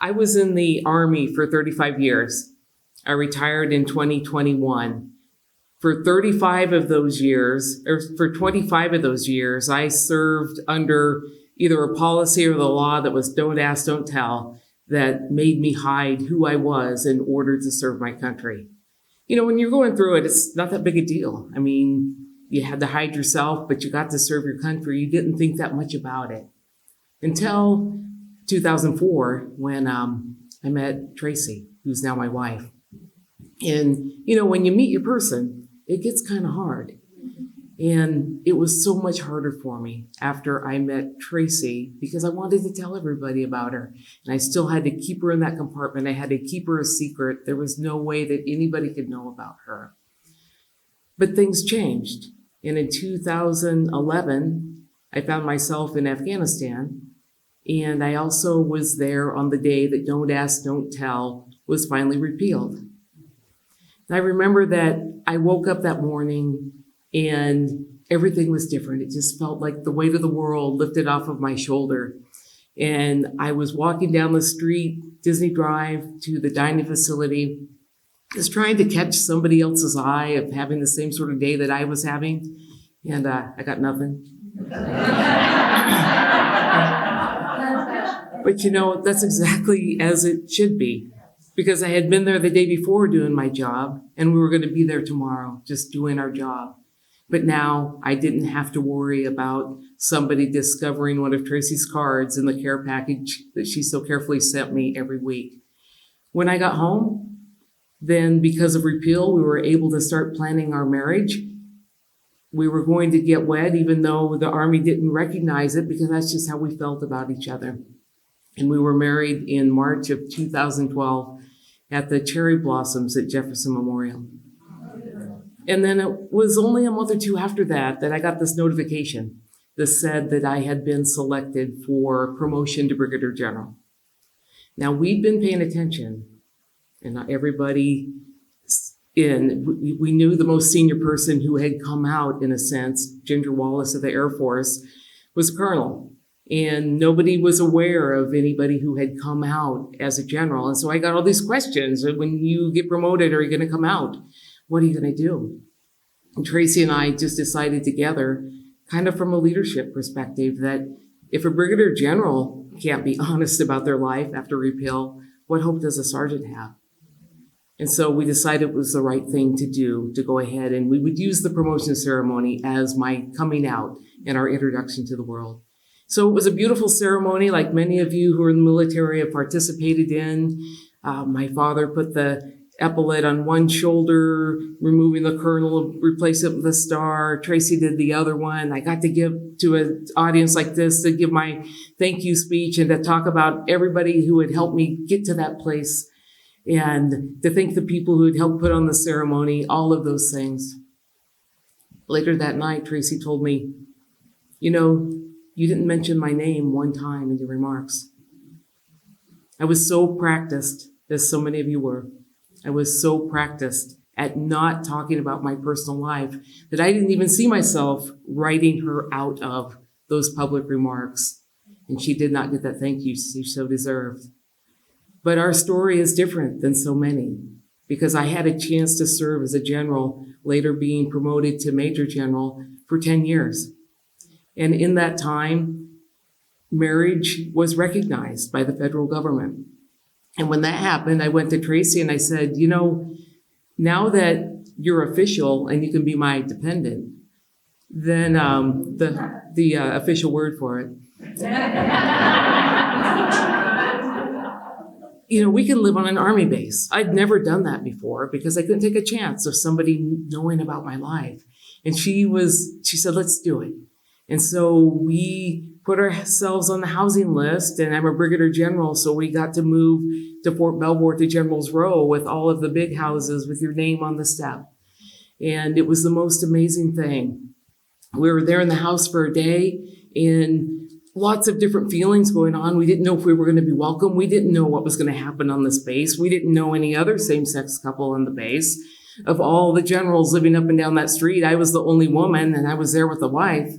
I was in the Army for 35 years. I retired in 2021. For 35 of those years, or for 25 of those years, I served under either a policy or the law that was don't ask, don't tell, that made me hide who I was in order to serve my country. You know, when you're going through it, it's not that big a deal. I mean, you had to hide yourself, but you got to serve your country. You didn't think that much about it until 2004 when I met Tracy, who's now my wife. And, you know, when you meet your person, it gets kind of hard. And it was so much harder for me after I met Tracy because I wanted to tell everybody about her. And I still had to keep her in that compartment. I had to keep her a secret. There was no way that anybody could know about her. But things changed. And in 2011, I found myself in Afghanistan. And I also was there on the day that Don't Ask, Don't Tell was finally repealed. And I remember that I woke up that morning and everything was different. It just felt like the weight of the world lifted off of my shoulder. And I was walking down the street, Disney Drive, to the dining facility, just trying to catch somebody else's eye of having the same sort of day that I was having. And I got nothing. But you know, that's exactly as it should be. Because I had been there the day before doing my job, and we were going to be there tomorrow, just doing our job. But now I didn't have to worry about somebody discovering one of Tracy's cards in the care package that she so carefully sent me every week. When I got home, then because of repeal, we were able to start planning our marriage. We were going to get wed, even though the Army didn't recognize it, because that's just how we felt about each other. And we were married in March of 2012 at the cherry blossoms at Jefferson Memorial. And then it was only a month or two after that I got this notification that said that I had been selected for promotion to Brigadier General. Now, we'd been paying attention, and not everybody we knew the most senior person who had come out, in a sense, Ginger Wallace of the Air Force, was a colonel. And nobody was aware of anybody who had come out as a general. And so I got all these questions. When you get promoted, are you going to come out? What are you going to do? And Tracy and I just decided together, kind of from a leadership perspective, that if a brigadier general can't be honest about their life after repeal, what hope does a sergeant have? And so we decided it was the right thing to do, to go ahead and we would use the promotion ceremony as my coming out and our introduction to the world. So it was a beautiful ceremony, like many of you who are in the military have participated in. My father put the epaulet on one shoulder, removing the colonel, replace it with a star. Tracy did the other one. I got to give to an audience like this to give my thank you speech and to talk about everybody who had helped me get to that place and to thank the people who had helped put on the ceremony, all of those things. Later that night, Tracy told me, you know, you didn't mention my name one time in your remarks. I was so practiced, as so many of you were. I was so practiced at not talking about my personal life that I didn't even see myself writing her out of those public remarks. And she did not get that thank you she so deserved. But our story is different than so many because I had a chance to serve as a general, later being promoted to major general for 10 years. And in that time, marriage was recognized by the federal government. And when that happened, I went to Tracy and I said, you know, now that you're official and you can be my dependent, then the official word for it, you know, we can live on an Army base. I'd never done that before because I couldn't take a chance of somebody knowing about my life. And she said, let's do it. And so we put ourselves on the housing list, and I'm a brigadier general, so we got to move to Fort Belvoir to General's Row with all of the big houses with your name on the step. And it was the most amazing thing. We were there in the house for a day, and lots of different feelings going on. We didn't know if we were going to be welcome. We didn't know what was going to happen on this base. We didn't know any other same-sex couple on the base. Of all the generals living up and down that street, I was the only woman, and I was there with a wife.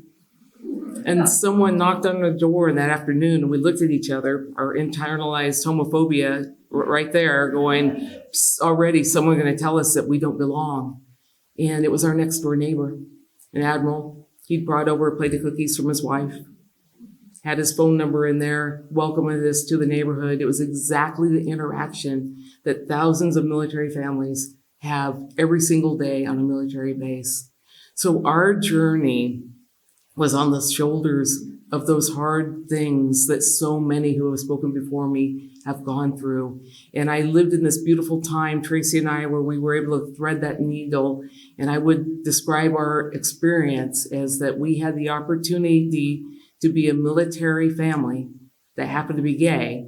And someone knocked on the door that afternoon, and we looked at each other, our internalized homophobia right there, going, already someone going to tell us that we don't belong. And it was our next door neighbor, an admiral. He'd brought over a plate of cookies from his wife, had his phone number in there, welcoming us to the neighborhood. It was exactly the interaction that thousands of military families have every single day on a military base. So our journey was on the shoulders of those hard things that so many who have spoken before me have gone through. And I lived in this beautiful time, Tracy and I, where we were able to thread that needle. And I would describe our experience as that we had the opportunity to be a military family that happened to be gay,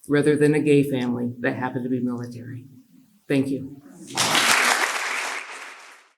rather than a gay family that happened to be military. Thank you.